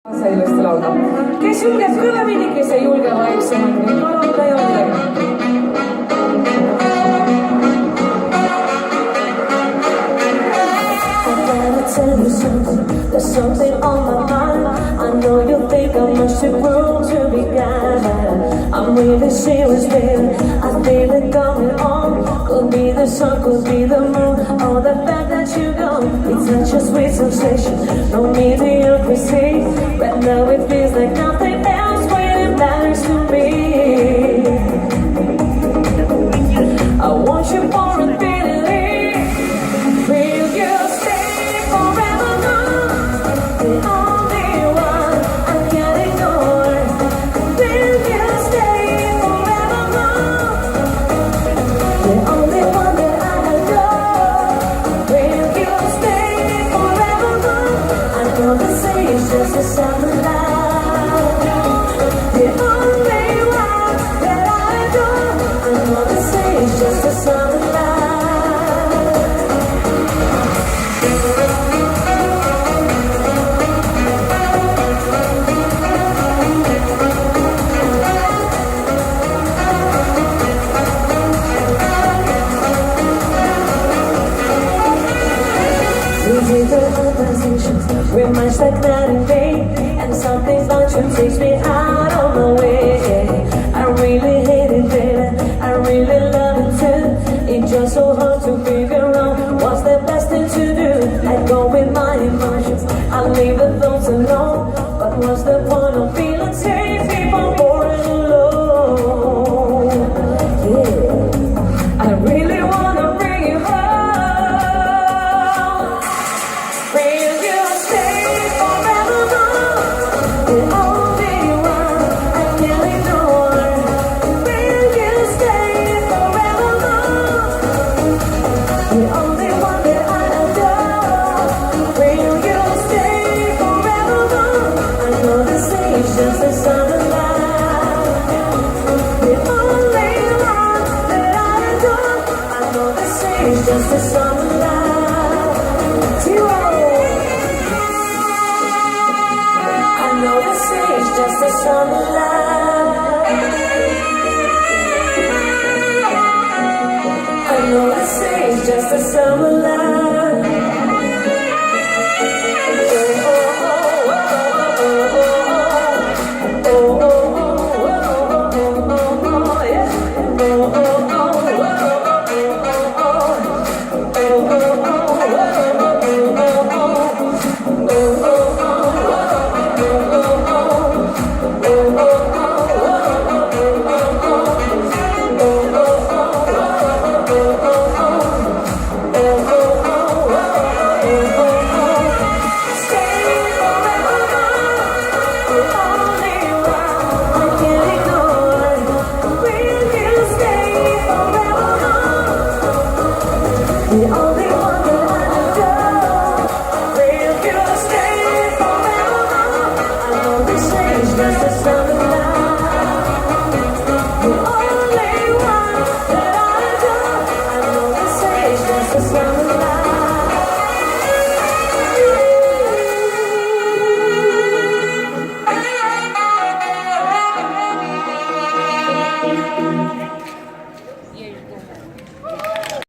Sellest laulda. Kes julgeb kõvemini, kes ei julge vaiksemalt, nii laulda ja midagi. Tell you something, there's something on my mind. I know you think I'm much too grown to be glad, but I'm really serious, baby. I feel it coming on. Could be the sun, could be the moon, or the fact that you go. It's such a sweet sensation, no mediocrity. But now it feels like nothing else really matters to me. I want you for infinity. Will you stay forever now? The only one I can't ignore. Will you stay forever now? The only one that I adore. Will you stay forever now? I know they say it's just a summer love. The only one that I adore. I know they say it's just a summer love. Digital conversations, we're much like night and day, and something about you takes me out of my way. I really hate it, baby, I really love it too. It's just so hard to figure out what's the best thing to do. I go with my emotions, I leave the thoughts alone, but what's the point of being